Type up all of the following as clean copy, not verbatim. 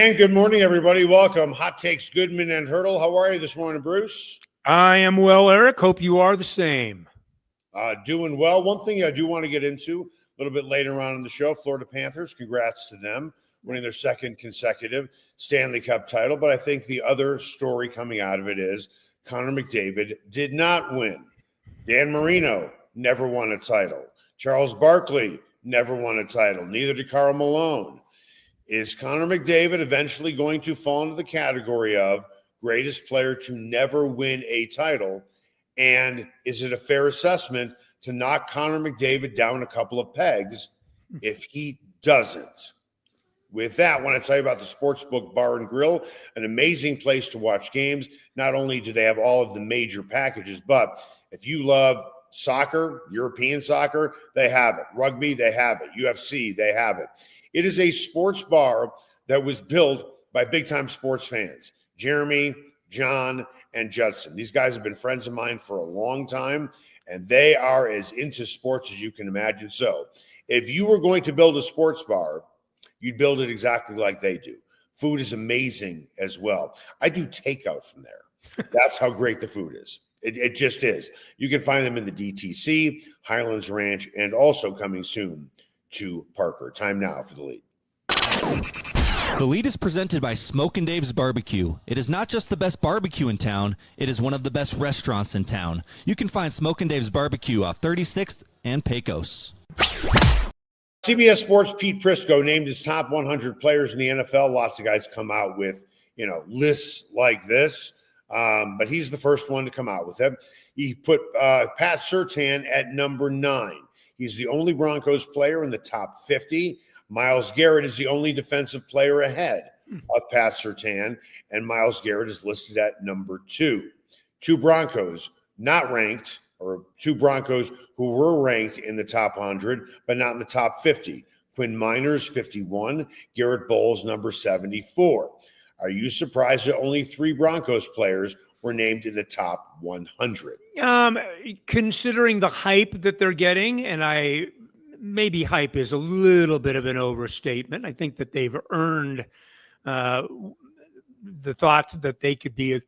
And good morning, everybody. Welcome. Hot Takes Goodman and Haertl. How are you this morning, Bruce? I am well, Eric. Hope you are the same. Doing well. One thing I do want to get into a little bit later on in the show, Florida Panthers, congrats to them, winning their second consecutive Stanley Cup title. But I think the other story coming out of it is Connor McDavid did not win. Dan Marino never won a title. Charles Barkley never won a title. Neither did Karl Malone. Is Connor McDavid eventually going to fall into the category of greatest player to never win a title? And is it a fair assessment to knock Connor McDavid down a couple of pegs if he doesn't? With that, I want to tell you about the Sportsbook Bar and Grill, an amazing place to watch games. Not only do they have all of the major packages, but if you love soccer, European soccer, they have it. Rugby, they have it. UFC, they have it. It is a sports bar that was built by big-time sports fans, Jeremy, John, and Judson. These guys have been friends of mine for a long time, and they are as into sports as you can imagine. So if you were going to build a sports bar, you'd build it exactly like they do. Food is amazing as well. I do takeout from there. That's how great the food is. It just is. You can find them in the DTC, Highlands Ranch, and also coming soon to Parker. Time now for the lead. The lead is presented by Smok and Dave's Barbecue. It is not just the best barbecue in town, it is one of the best restaurants in town. You can find Smok and Dave's Barbecue off 36th and Pecos. CBS Sports Pete Prisco named his top 100 players in the NFL. Lots of guys come out with, lists like this, but he's the first one to come out with it. He put Pat Surtain at number 9. He's the only Broncos player in the top 50. Myles Garrett is the only defensive player ahead of Pat Surtain, and Myles Garrett is listed at number 2. 2 Broncos not ranked, or 2 Broncos who were ranked in the top 100, but not in the top 50. Quinn Miners, 51. Garrett Bowles, number 74. Are you surprised that only 3 Broncos players were named in the top 100? Considering the hype that they're getting, and maybe hype is a little bit of an overstatement. I think that they've earned the thought that they could be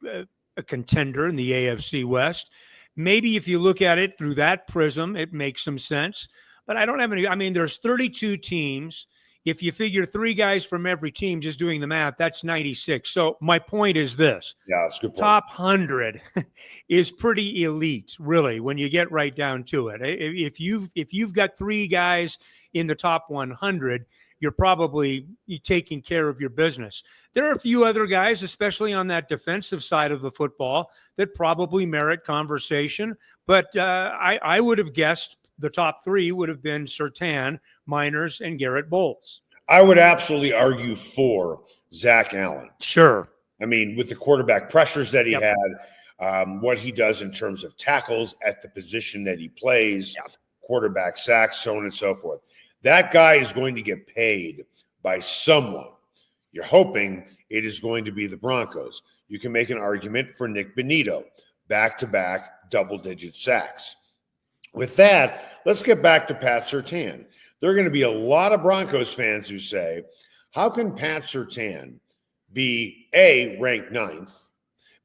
a contender in the AFC West. Maybe if you look at it through that prism, it makes some sense. But I don't have any. There's 32 teams. If you figure 3 guys from every team, just doing the math, that's 96. So my point is this. Yeah, that's a good point. Top 100 is pretty elite, really, when you get right down to it. If you've got 3 guys in the top 100, you're probably taking care of your business. There are a few other guys, especially on that defensive side of the football, that probably merit conversation. But I would have guessed the top 3 would have been Surtain, Miners, and Garrett Bowles. I would absolutely argue for Zach Allen. Sure. With the quarterback pressures that he had, what he does in terms of tackles at the position that he plays, quarterback sacks, so on and so forth. That guy is going to get paid by someone. You're hoping it is going to be the Broncos. You can make an argument for Nick Bonito, back-to-back double-digit sacks. With that, let's get back to Pat Surtain. There are going to be a lot of Broncos fans who say, how can Pat Surtain be ranked 9th,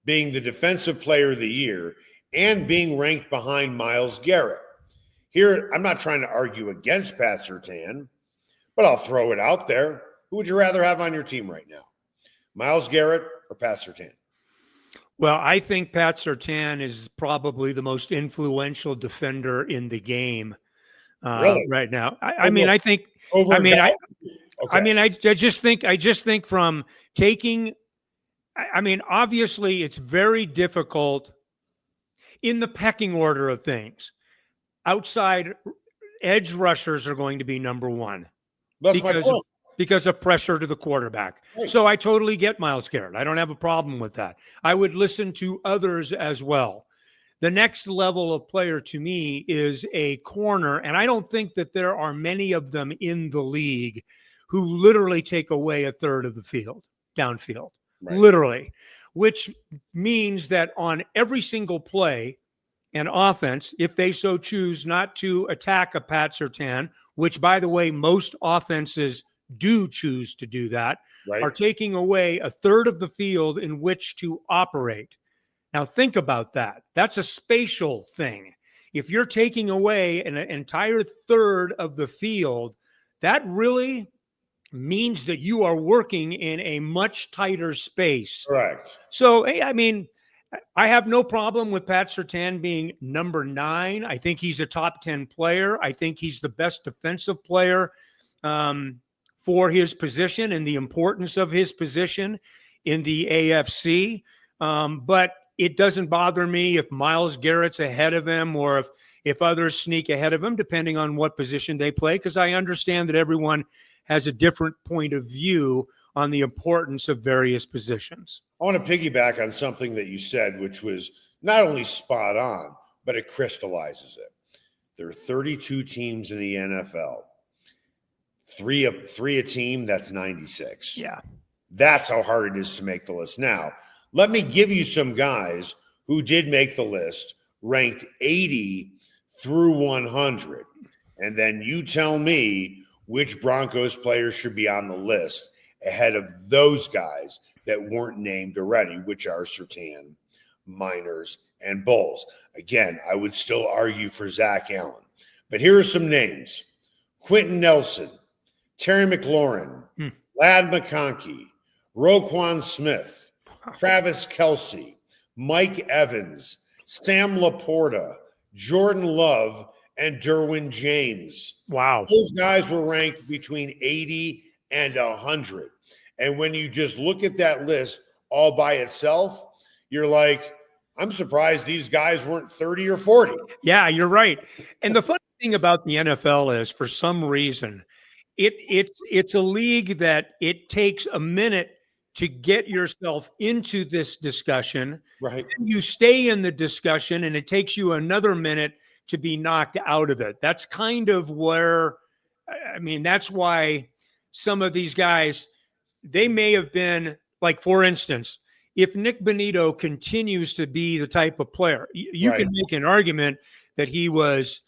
being the defensive player of the year, and being ranked behind Myles Garrett? Here, I'm not trying to argue against Pat Surtain, but I'll throw it out there. Who would you rather have on your team right now? Myles Garrett or Pat Surtain? Well, I think Pat Surtain is probably the most influential defender in the game right now. I just think from taking. Obviously, it's very difficult in the pecking order of things. Outside edge rushers are going to be number 1 because of pressure to the quarterback. Right. So I totally get Myles Garrett. I don't have a problem with that. I would listen to others as well. The next level of player to me is a corner, and I don't think that there are many of them in the league who literally take away a third of the field, downfield, literally, which means that on every single play, and offense, if they so choose not to attack a Pat Surtain, which, by the way, most offenses do choose to do that, Right. are taking away a third of the field in which to operate. Now, think about that. That's a spatial thing. If you're taking away an entire third of the field, that really means that you are working in a much tighter space. Correct. So, I mean, I have no problem with Pat Surtain being number 9. I think he's a top 10 player. I think he's the best defensive player for his position and the importance of his position in the AFC. But it doesn't bother me if Myles Garrett's ahead of him or if others sneak ahead of him, depending on what position they play, because I understand that everyone has a different point of view on the importance of various positions. I want to piggyback on something that you said, which was not only spot on, but it crystallizes it. There are 32 teams in the NFL. Three a team, that's 96. Yeah. That's how hard it is to make the list. Now, let me give you some guys who did make the list, ranked 80 through 100. And then you tell me which Broncos players should be on the list ahead of those guys that weren't named already, which are Surtain, Miners, and Bowles. Again, I would still argue for Zach Allen. But here are some names. Quentin Nelson, Terry McLaurin, Ladd McConkey, Roquan Smith, Travis Kelce, Mike Evans, Sam Laporta, Jordan Love, and Derwin James. Wow. Those guys were ranked between 80 and 100. And when you just look at that list all by itself, you're like, I'm surprised these guys weren't 30 or 40. Yeah, you're right. And the funny thing about the NFL is, for some reason, it's a league that it takes a minute to get yourself into this discussion. Right. You stay in the discussion, and it takes you another minute to be knocked out of it. That's kind of where, I mean, that's why some of these guys, they may have been, like, for instance, if Nick Bonito continues to be the type of player, you Right. can make an argument that he was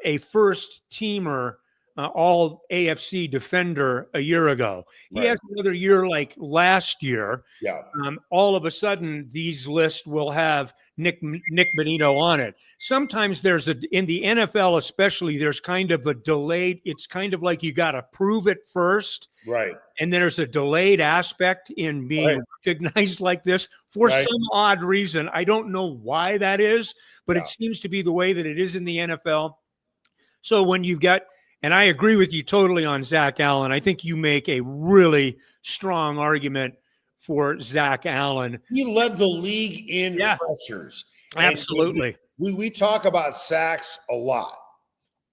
a first teamer, all AFC defender a year ago. He Right. has another year like last year. Yeah. All of a sudden, these lists will have Nick Bonito on it. Sometimes in the NFL especially, there's kind of a delayed, it's kind of like you got to prove it first. Right. And there's a delayed aspect in being recognized like this for some odd reason. I don't know why that is, but it seems to be the way that it is in the NFL. So when you've got, and I agree with you totally on Zach Allen, I think you make a really strong argument for Zach Allen. He led the league in pressures. And Absolutely. We talk about sacks a lot,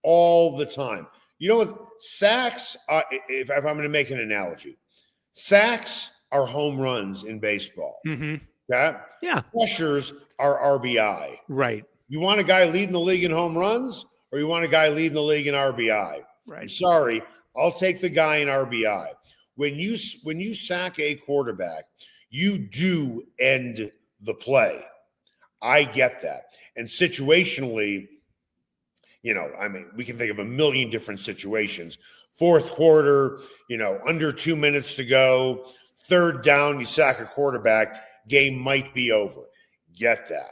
all the time. You know what? Sacks, if I'm going to make an analogy, sacks are home runs in baseball. Mm-hmm. Okay? Yeah. Pressures are RBI. Right. You want a guy leading the league in home runs, or you want a guy leading the league in RBI? Right. I'm sorry, I'll take the guy in RBI. When you sack a quarterback, you do end the play. I get that. And situationally, I mean, we can think of a million different situations. Fourth quarter, under 2 minutes to go, third down, you sack a quarterback, game might be over. Get that.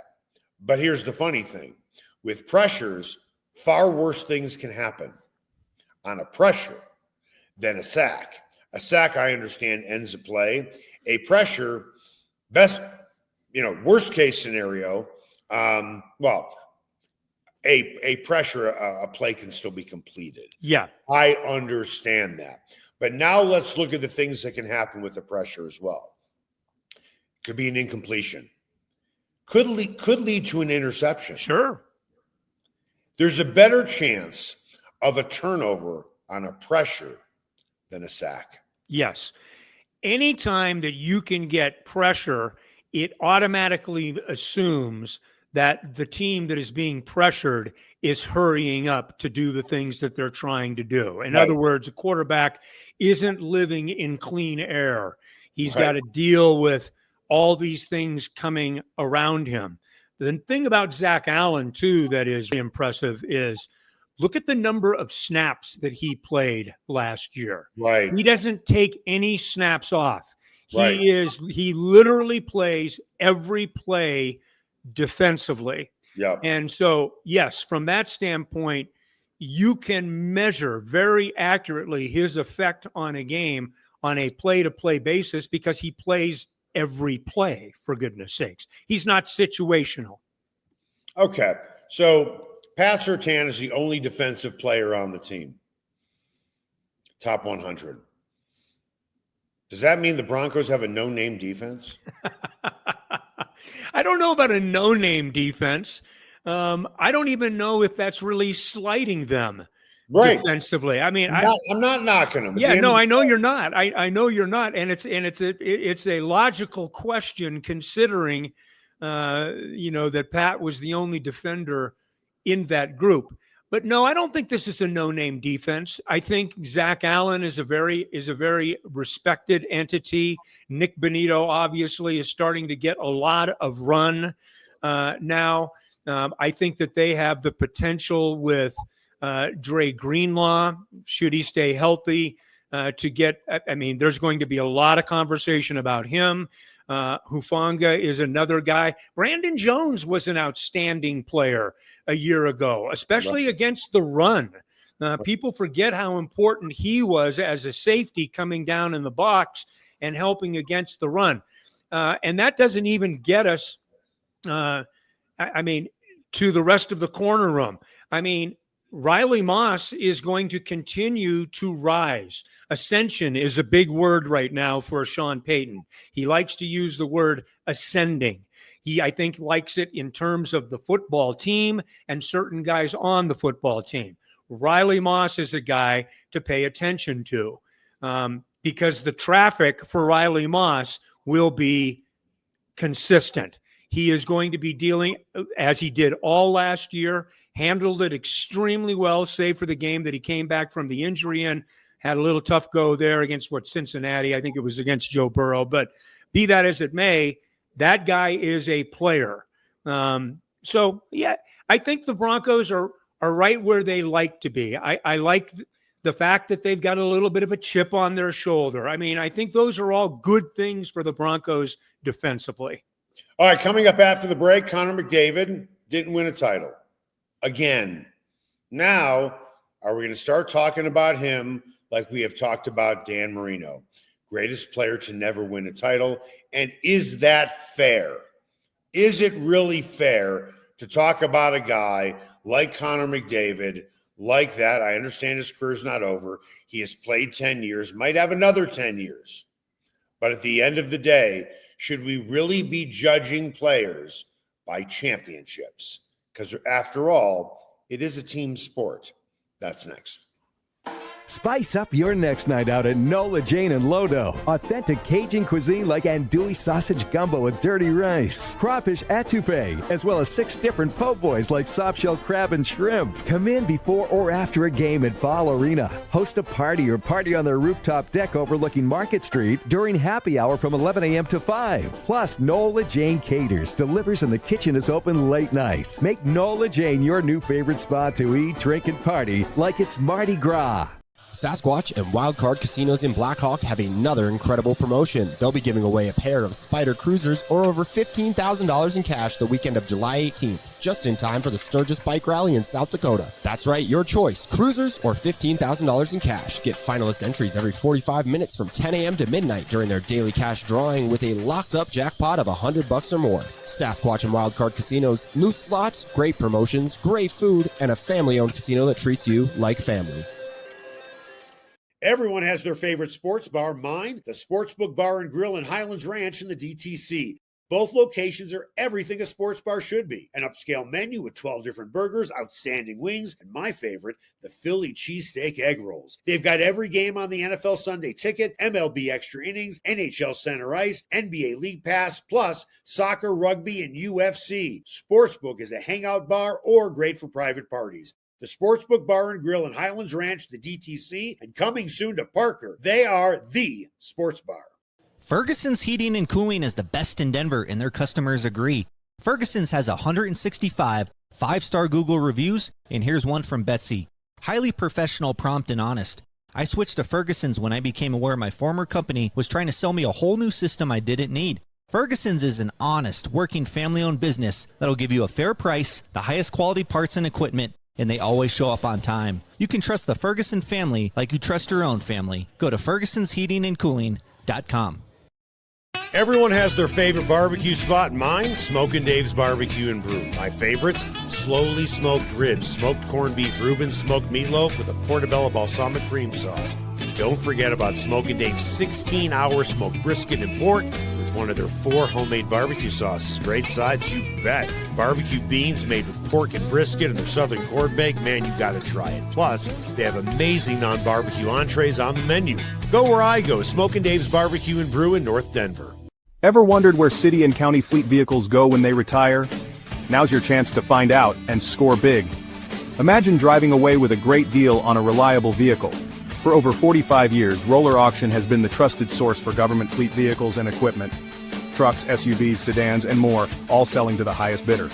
But here's the funny thing. With pressures, far worse things can happen on a pressure than a sack. A sack, I understand, ends a play. A pressure, worst case scenario, a pressure, a play can still be completed. Yeah. I understand that. But now let's look at the things that can happen with the pressure as well. Could be an incompletion. Could lead to an interception. Sure. There's a better chance of a turnover on a pressure than a sack. Yes. Anytime that you can get pressure, it automatically assumes that the team that is being pressured is hurrying up to do the things that they're trying to do. In other words, a quarterback isn't living in clean air. He's got to deal with all these things coming around him. The thing about Zach Allen, too, that is impressive is Look at the number of snaps that he played last year. Right. He doesn't take any snaps off. Right. He literally plays every play defensively. Yeah. And so, yes, from that standpoint, you can measure very accurately his effect on a game on a play-to-play basis because he plays every play, for goodness sakes. He's not situational. Okay. So Pat Surtain is the only defensive player on the team. Top 100. Does that mean the Broncos have a no-name defense? I don't know about a no-name defense. I don't even know if that's really slighting them defensively. I mean, I'm not knocking them. Yeah, no, I know you're not. I know you're not, and it's a logical question considering, that Pat was the only defender in that group. But no, I don't think this is a no-name defense. I think Zach Allen is a very respected entity. Nick Bonito obviously is starting to get a lot of run now. I think that they have the potential with Dre Greenlaw, should he stay healthy, to get. I mean, there's going to be a lot of conversation about him. Hufanga is another guy. Brandon Jones was an outstanding player a year ago, especially against the run. People forget how important he was as a safety coming down in the box and helping against the run. And that doesn't even get us, to the rest of the corner room. I mean, Riley Moss is going to continue to rise. Ascension is a big word right now for Sean Payton. He likes to use the word ascending. He, I think, likes it in terms of the football team and certain guys on the football team. Riley Moss is a guy to pay attention to because the traffic for Riley Moss will be consistent. He is going to be dealing, as he did all last year, handled it extremely well, save for the game that he came back from the injury in, had a little tough go there against Cincinnati. I think it was against Joe Burrow. But be that as it may, that guy is a player. So, yeah, I think the Broncos are right where they like to be. I like the fact that they've got a little bit of a chip on their shoulder. I mean, I think those are all good things for the Broncos defensively. All right, coming up after the break, Connor McDavid didn't win a title. Again. Now, are we going to start talking about him like we have talked about Dan Marino? Greatest player to never win a title. And is that fair? Is it really fair to talk about a guy like Connor McDavid like that? I understand his career's not over. He has played 10 years, might have another 10 years. But at the end of the day, should we really be judging players by championships? Because after all, it is a team sport. That's next. Spice up your next night out at Nola Jane and Lodo. Authentic Cajun cuisine like andouille sausage gumbo with dirty rice, crawfish etouffee, as well as 6 different po' boys like soft-shell crab and shrimp. Come in before or after a game at Ball Arena. Host a party or party on their rooftop deck overlooking Market Street during happy hour from 11 a.m. to 5. Plus, Nola Jane caters, delivers, and the kitchen is open late night. Make Nola Jane your new favorite spot to eat, drink, and party like it's Mardi Gras. Sasquatch and Wildcard Casinos in Blackhawk have another incredible promotion. They'll be giving away a pair of Spider Cruisers or over $15,000 in cash the weekend of July 18th, just in time for the Sturgis Bike Rally in South Dakota. That's right, your choice, cruisers or $15,000 in cash. Get finalist entries every 45 minutes from 10 a.m. to midnight during their daily cash drawing with a locked-up jackpot of $100 or more. Sasquatch and Wildcard Casinos, loose slots, great promotions, great food, and a family-owned casino that treats you like family. Everyone has their favorite sports bar. Mine, the Sportsbook Bar and Grill in Highlands Ranch in the DTC. Both locations are everything a sports bar should be. An upscale menu with 12 different burgers, outstanding wings, and my favorite, the Philly cheesesteak egg rolls. They've got every game on the NFL Sunday Ticket, MLB Extra Innings, NHL Center Ice, NBA League Pass, plus soccer, rugby, and UFC. Sportsbook is a hangout bar or great for private parties. The Sportsbook Bar and Grill in Highlands Ranch, the DTC, and coming soon to Parker. They are the sports bar. Fergusons Heating and Cooling is the best in Denver, and their customers agree. Fergusons has 165 5-star Google reviews, and here's one from Betsy. Highly professional, prompt, and honest. I switched to Fergusons when I became aware my former company was trying to sell me a whole new system I didn't need. Fergusons is an honest, working, family-owned business that'll give you a fair price, the highest quality parts and equipment, and they always show up on time. You can trust the Ferguson family like you trust your own family. Go to fergusonsheatingandcooling.com. Everyone has their favorite barbecue spot. Mine, Smok and Dave's Barbecue and Brew. My favorites, slowly smoked ribs, smoked corned beef Reuben, smoked meatloaf with a portobello balsamic cream sauce. Don't forget about Smok and Dave's 16-hour smoked brisket and pork with one of their 4 homemade barbecue sauces. Great sides, you bet. Barbecue beans made with pork and brisket and their southern corned bake. Man, you gotta try it. Plus, they have amazing non-barbecue entrees on the menu. Go where I go, Smok and Dave's Barbecue and Brew in North Denver. Ever wondered where city and county fleet vehicles go when they retire? Now's your chance to find out and score big. Imagine driving away with a great deal on a reliable vehicle. For over 45 years, Roller Auction has been the trusted source for government fleet vehicles and equipment. Trucks, SUVs, sedans, and more, all selling to the highest bidder.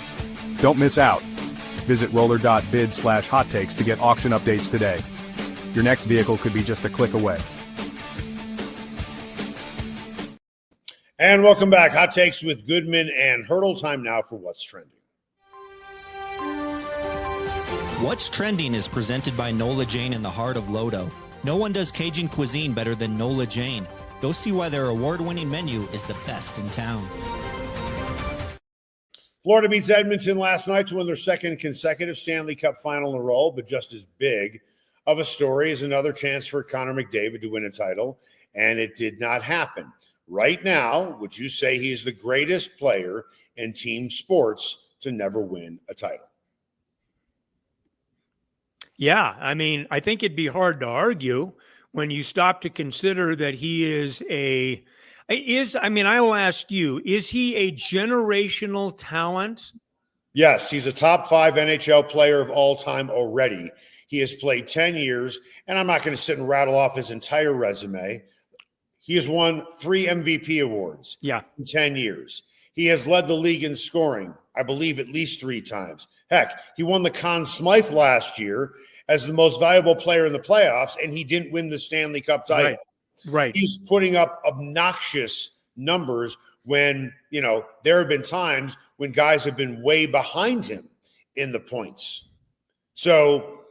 Don't miss out. Visit roller.bid/hot takes to get auction updates today. Your next vehicle could be just a click away. And welcome back. Hot Takes with Goodman and Haertl. Time now for What's Trending. What's Trending is presented by Nola Jane in the heart of Lodo. No one does Cajun cuisine better than Nola Jane. Go see why their award-winning menu is the best in town. Florida beats Edmonton last night to win their second consecutive Stanley Cup final in a row, but just as big of a story is another chance for Connor McDavid to win a title, and it did not happen. Right now, would you say he is the greatest player in team sports to never win a title? Yeah, I mean, I think it'd be hard to argue when you stop to consider that he I will ask you, is he a generational talent? Yes, he's a top 5 NHL player of all time already. He has played 10 years, and I'm not going to sit and rattle off his entire resume. He has won 3 MVP awards in 10 years. He has led the league in scoring, I believe, at least 3 times. Heck, he won the Conn Smythe last year as the most valuable player in the playoffs, and he didn't win the Stanley Cup title. Right. He's putting up obnoxious numbers when, there have been times when guys have been way behind him in the points. So,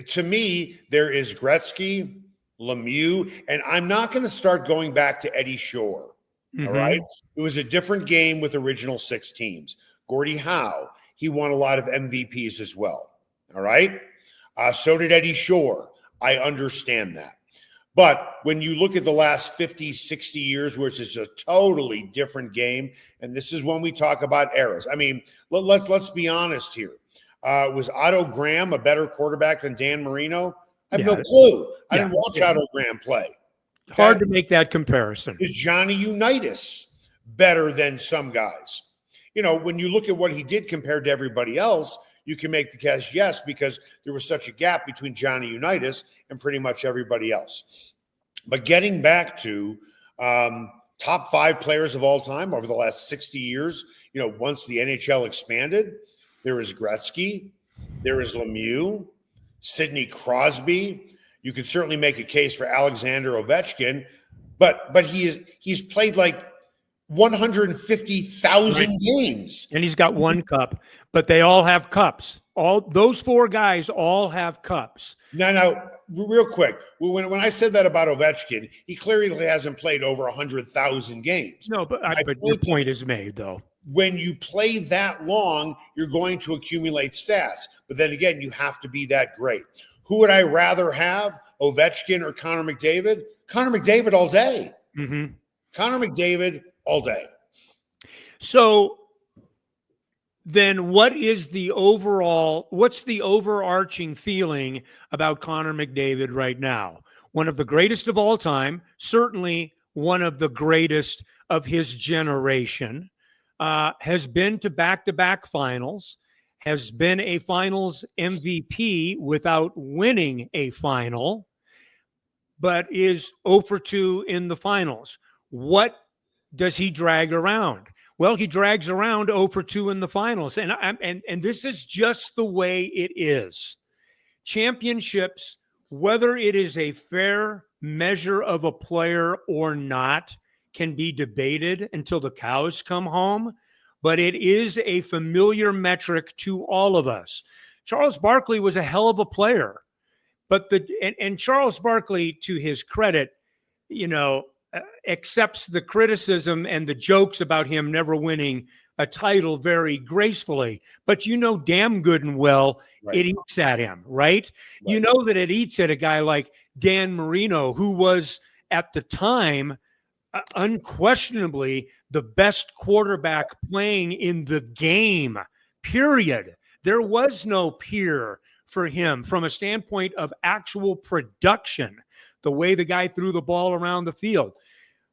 to me, there is Gretzky, Lemieux, and I'm not going to start going back to Eddie Shore. All right. It was a different game with original 6 teams. Gordie Howe, he won a lot of MVPs as well. All right. So did Eddie Shore. I understand that. But when you look at the last 50, 60 years, which is a totally different game, and this is when we talk about eras. I mean, let's be honest here. Was Otto Graham a better quarterback than Dan Marino? I have no clue. I didn't watch Otto Graham play. Hard to make that comparison. Is Johnny Unitas better than some guys? When you look at what he did compared to everybody else, you can make the case yes, because there was such a gap between Johnny Unitas and pretty much everybody else. But getting back to top 5 players of all time over the last 60 years, once the NHL expanded, there is Gretzky, there is Lemieux, Sidney Crosby. You could certainly make a case for Alexander Ovechkin, but he's played like 150,000 games. And he's got 1 cup, but they all have cups. All those 4 guys all have cups. Now, real quick, when I said that about Ovechkin, he clearly hasn't played over 100,000 games. No, but your point is made, though. When you play that long, you're going to accumulate stats. But then again, you have to be that great. Who would I rather have, Ovechkin or Connor McDavid? Connor McDavid all day. Connor McDavid all day. So then what's the overarching feeling about Connor McDavid right now? One of the greatest of all time, certainly one of the greatest of his generation. Has been to back-to-back finals, has been a finals MVP without winning a final, but is 0 for 2 in the finals. What does he drag around? Well, he drags around 0 for 2 in the finals. And this is just the way it is. championships, whether it is a fair measure of a player or not, can be debated until the cows come home, but it is a familiar metric to all of us. Charles Barkley was a hell of a player, but and Charles Barkley, to his credit, accepts the criticism and the jokes about him never winning a title very gracefully. But damn good and well, it eats at him, right? You know that it eats at a guy like Dan Marino, who was at the time unquestionably the best quarterback playing in the game, period. There was no peer for him from a standpoint of actual production, the way the guy threw the ball around the field.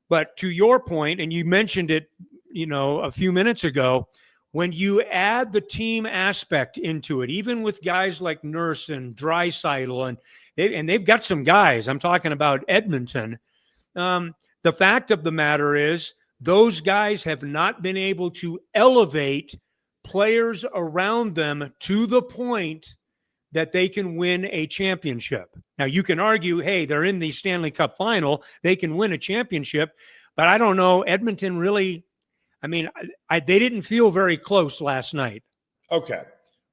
But to your point, and you mentioned it, a few minutes ago, when you add the team aspect into it, even with guys like Nurse and Draisaitl, and they've got some guys, I'm talking about Edmonton, the fact of the matter is those guys have not been able to elevate players around them to the point that they can win a championship. Now, you can argue, hey, they're in the Stanley Cup final, they can win a championship, but I don't know, Edmonton really, they didn't feel very close last night. Okay,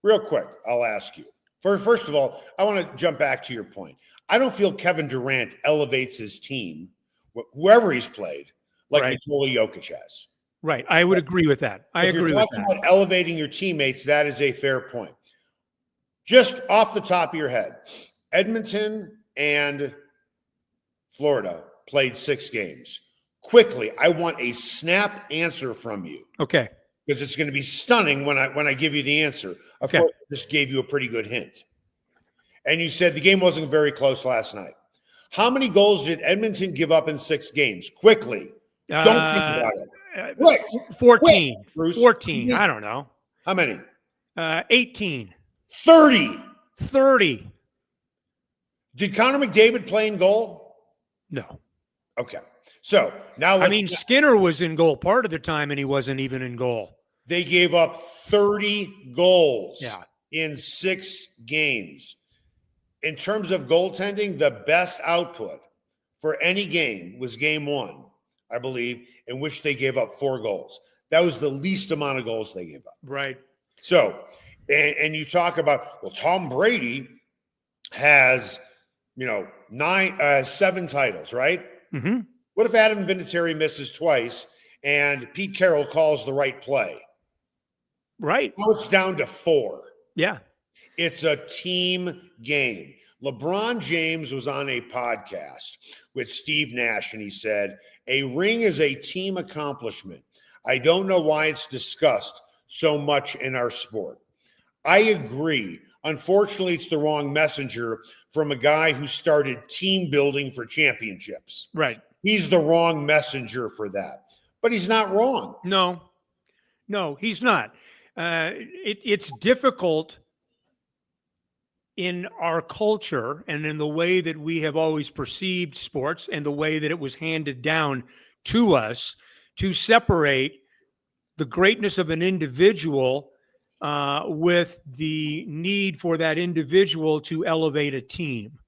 real quick, I'll ask you. First of all, I want to jump back to your point. I don't feel Kevin Durant elevates his team, whoever he's played, like Nikola Jokic has. Right, I would agree with that. If you're talking about elevating your teammates, that is a fair point. Just off the top of your head, Edmonton and Florida played 6 games. Quickly, I want a snap answer from you. Okay. Because it's going to be stunning when I give you the answer. Of course, I just gave you a pretty good hint. And you said the game wasn't very close last night. How many goals did Edmonton give up in 6 games? Quickly. Don't think about it. Quick. 14. Bruce. 14. I don't know. How many? 18. 30. Did Connor McDavid play in goal? No. Okay. So now Skinner was in goal part of the time, and he wasn't even in goal. They gave up 30 goals in 6 games. In terms of goaltending, the best output for any game was game 1, I believe, in which they gave up 4 goals. That was the least amount of goals they gave up. Right. So, and you talk about, Tom Brady has, 7 titles, right? Mm-hmm. What if Adam Vinatieri misses twice and Pete Carroll calls the right play? Right. Now it's down to 4. Yeah. It's a team game. LeBron James was on a podcast with Steve Nash, and he said, a ring is a team accomplishment. I don't know why it's discussed so much in our sport. I agree. Unfortunately, it's the wrong messenger from a guy who started team building for championships. Right. He's the wrong messenger for that. But he's not wrong. No, he's not. It's difficult in our culture and in the way that we have always perceived sports and the way that it was handed down to us to separate the greatness of an individual with the need for that individual to elevate a team.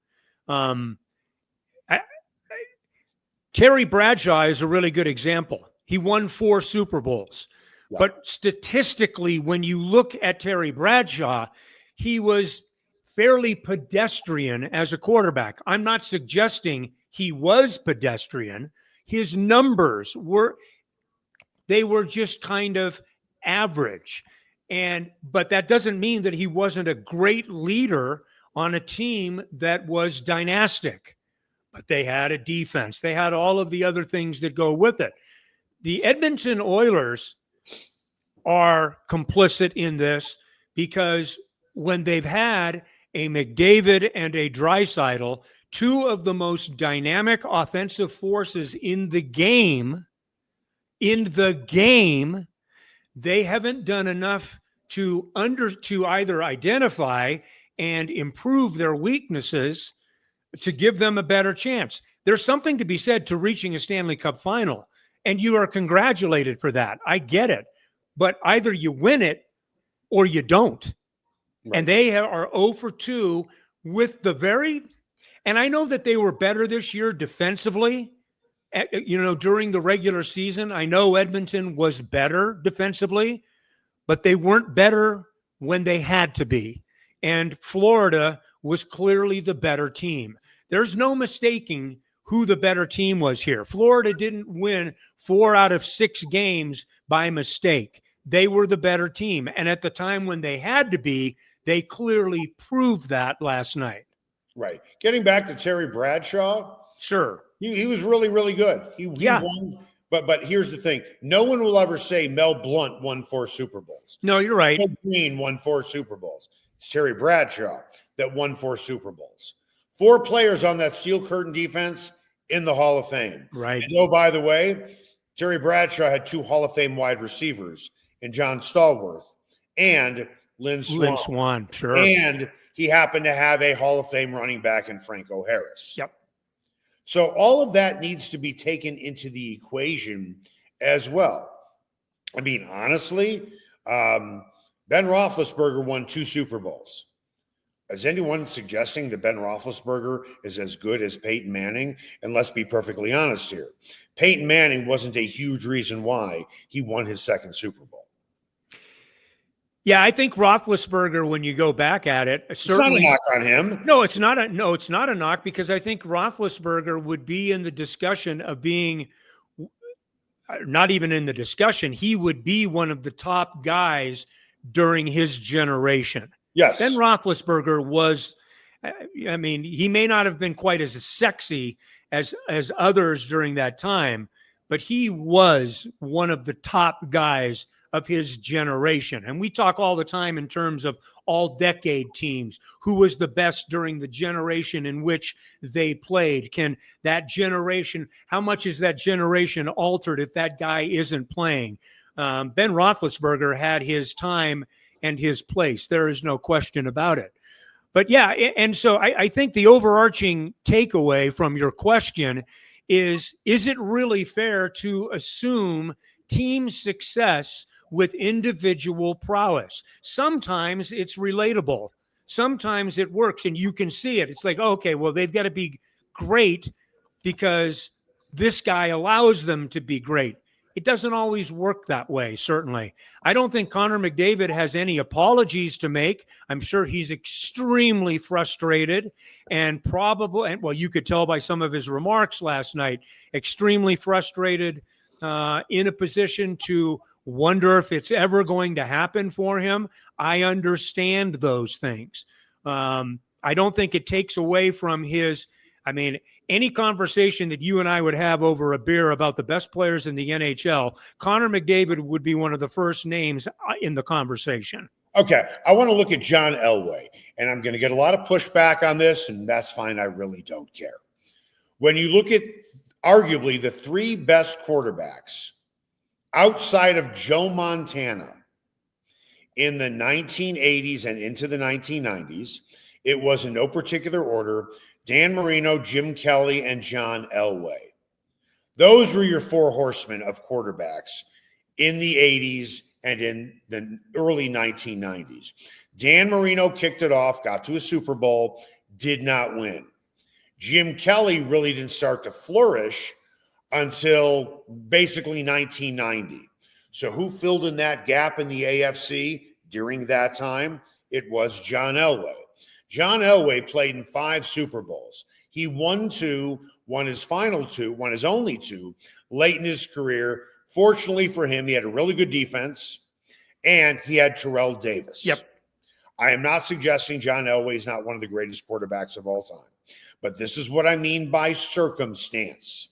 Terry Bradshaw is a really good example. He won 4 Super Bowls. Yeah. But statistically, when you look at Terry Bradshaw, he was fairly pedestrian as a quarterback. I'm not suggesting he was pedestrian. His numbers were just kind of average. But that doesn't mean that he wasn't a great leader on a team that was dynastic. But they had a defense. They had all of the other things that go with it. The Edmonton Oilers are complicit in this because when they've had a McDavid and a Draisaitl, 2 of the most dynamic offensive forces in the game, they haven't done enough to either identify and improve their weaknesses to give them a better chance. There's something to be said to reaching a Stanley Cup final, and you are congratulated for that. I get it. But either you win it or you don't. Right. And they are 0 for 2 with and I know that they were better this year defensively, during the regular season. I know Edmonton was better defensively, but they weren't better when they had to be. And Florida was clearly the better team. There's no mistaking who the better team was here. Florida didn't win 4 out of 6 games by mistake. They were the better team. And at the time when they had to be, they clearly proved that last night. Right. Getting back to Terry Bradshaw. Sure. He was really, really good. He won. But here's the thing. No one will ever say Mel Blount won 4 Super Bowls. No, you're right. Bill Green won 4 Super Bowls. It's Terry Bradshaw that won 4 Super Bowls. 4 players on that steel curtain defense in the Hall of Fame. Right. And oh, by the way, Terry Bradshaw had 2 Hall of Fame wide receivers in John Stallworth and Lynn Swann. Lynn Swann, sure. And he happened to have a Hall of Fame running back in Franco Harris. Yep. So all of that needs to be taken into the equation as well. I mean, honestly, Ben Roethlisberger won 2 Super Bowls. Is anyone suggesting that Ben Roethlisberger is as good as Peyton Manning? And let's be perfectly honest here. Peyton Manning wasn't a huge reason why he won his 2nd Super Bowl. Yeah, I think Roethlisberger, when you go back at it, certainly, it's not a knock on him. No, it's not a knock, because I think Roethlisberger would be in the discussion of being, not even in the discussion, he would be one of the top guys during his generation. Yes. Ben Roethlisberger was, I mean, he may not have been quite as sexy as others during that time, but he was one of the top guys of his generation. And we talk all the time in terms of all-decade teams. Who was the best during the generation in which they played? Can that generation, how much is that generation altered if that guy isn't playing? Ben Roethlisberger had his time and his place. There is no question about it. But yeah, and so I think the overarching takeaway from your question is it really fair to assume team success with individual prowess? Sometimes it's relatable. Sometimes it works and you can see it. It's like, okay, well, they've got to be great because this guy allows them to be great. It doesn't always work that way, certainly. I don't think Connor McDavid has any apologies to make. I'm sure he's extremely frustrated and well, you could tell by some of his remarks last night, extremely frustrated, in a position to wonder if it's ever going to happen for him. I understand those things. I don't think it takes away from any conversation that you and I would have over a beer about the best players in the NHL, Connor McDavid would be one of the first names in the conversation. Okay, I want to look at John Elway, and I'm going to get a lot of pushback on this, and that's fine. I really don't care. When you look at arguably the 3 best quarterbacks outside of Joe Montana in the 1980s and into the 1990s, it was in no particular order: Dan Marino, Jim Kelly, and John Elway. Those were your 4 horsemen of quarterbacks in the 80s and in the early 1990s. Dan Marino kicked it off, got to a Super Bowl, did not win. Jim Kelly really didn't start to flourish until basically 1990. So who filled in that gap in the AFC during that time? It was John Elway. John Elway played in 5 Super Bowls. He won 2, won his final 2, won his only 2 late in his career. Fortunately for him, he had a really good defense, and he had Terrell Davis. Yep. I am not suggesting John Elway is not one of the greatest quarterbacks of all time, but this is what I mean by circumstance.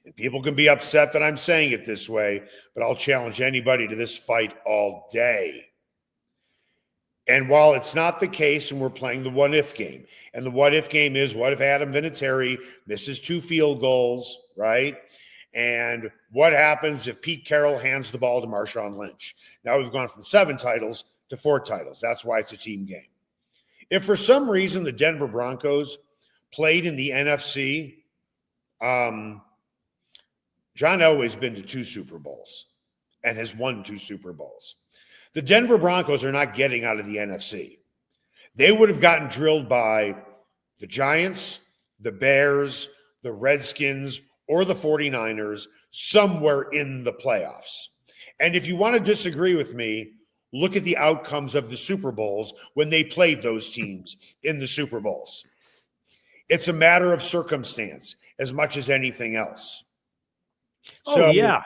And people can be upset that I'm saying it this way, but I'll challenge anybody to this fight all day. And while it's not the case, and we're playing the what-if game, and the what-if game is, what if Adam Vinatieri misses 2 field goals, right? And what happens if Pete Carroll hands the ball to Marshawn Lynch? Now we've gone from 7 titles to 4 titles. That's why it's a team game. If for some reason the Denver Broncos played in the NFC, John Elway's been to 2 Super Bowls and has won 2 Super Bowls. The Denver Broncos are not getting out of the NFC. They would have gotten drilled by the Giants, the Bears, the Redskins, or the 49ers somewhere in the playoffs. And if you want to disagree with me, look at the outcomes of the Super Bowls when they played those teams in the Super Bowls. It's a matter of circumstance as much as anything else. Oh, yeah.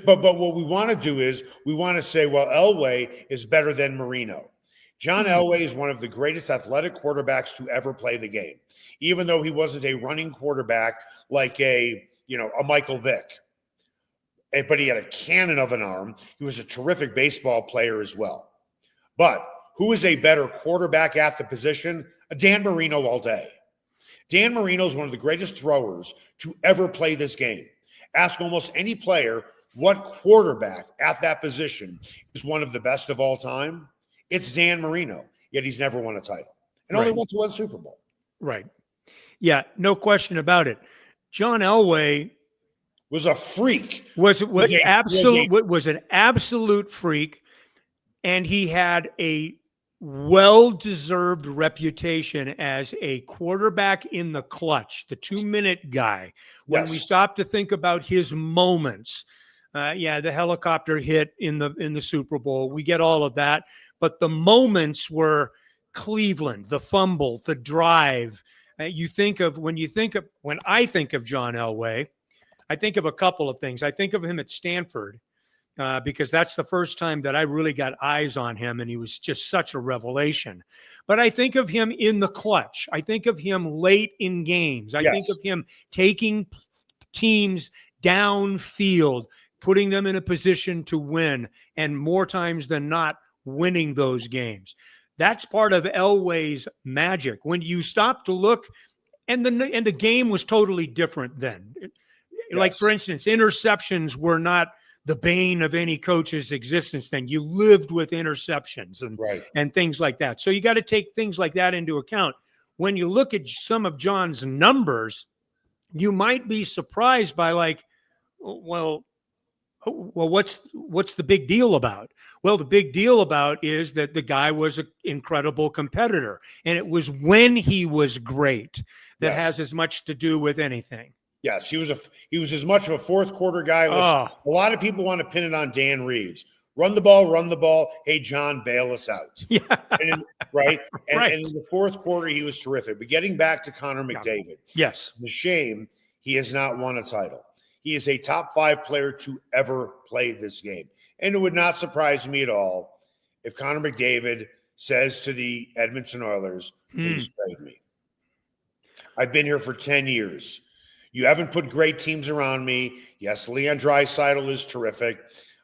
But what we want to do is we want to say, well, Elway is better than Marino. John Elway is one of the greatest athletic quarterbacks to ever play the game, even though he wasn't a running quarterback like a Michael Vick. But he had a cannon of an arm. He was a terrific baseball player as well. But who is a better quarterback at the position? Dan Marino all day. Dan Marino is one of the greatest throwers to ever play this game. Ask almost any player what quarterback at that position is one of the best of all time. It's Dan Marino, yet he's never won a title and only went to one Super Bowl. Right. Yeah, no question about it. John Elway was a freak. Was an absolute freak, and he had a well-deserved reputation as a quarterback in the clutch, the 2-minute guy. When we stop to think about his moments, the helicopter hit in the Super Bowl, we get all of that, but the moments were Cleveland, the fumble, the drive. When I think of John Elway, I think of a couple of things. I think of him at Stanford because that's the first time that I really got eyes on him, and he was just such a revelation. But I think of him in the clutch. I think of him late in games. I think of him taking teams downfield, putting them in a position to win, and more times than not, winning those games. That's part of Elway's magic. When you stop to look, and the game was totally different then. Like, for instance, interceptions were not the bane of any coach's existence then. You lived with interceptions and things like that. So you got to take things like that into account. When you look at some of John's numbers, you might be surprised by what's the big deal about? Well, the big deal about is that the guy was an incredible competitor, and it was when he was great that has as much to do with anything. Yes, he was as much of a fourth quarter guy. Listen, a lot of people want to pin it on Dan Reeves. Run the ball. Hey, John, bail us out. Yeah. And in the fourth quarter, he was terrific. But getting back to Connor McDavid, the shame he has not won a title. He is a top 5 player to ever play this game. And it would not surprise me at all if Connor McDavid says to the Edmonton Oilers, please trade me. I've been here for 10 years. You haven't put great teams around me. Yes, Leon Draisaitl is terrific,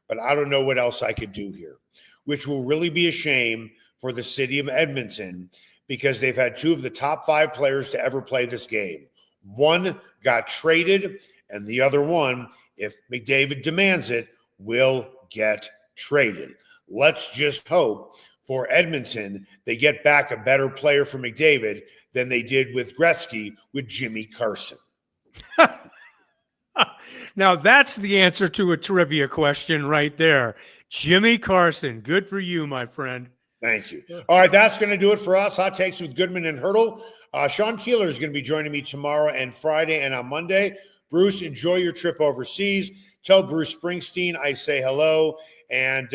but I don't know what else I could do here, which will really be a shame for the city of Edmonton because they've had 2 of the top 5 players to ever play this game. One got traded, and the other one, if McDavid demands it, will get traded. Let's just hope for Edmonton they get back a better player for McDavid than they did with Gretzky with Jimmy Carson. Now that's the answer to a trivia question right there. Jimmy Carson. Good for you, my friend. Thank you. All right, that's going to do it for us. Hot Takes with Goodman and Haertl. Sean Keeler is going to be joining me tomorrow and Friday and on Monday. Bruce, enjoy your trip overseas. Tell Bruce Springsteen I say hello, and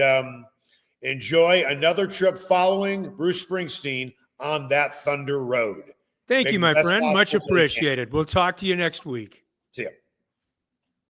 enjoy another trip following Bruce Springsteen on that Thunder Road. Thank you, my friend. Much appreciated. We'll talk to you next week. See ya.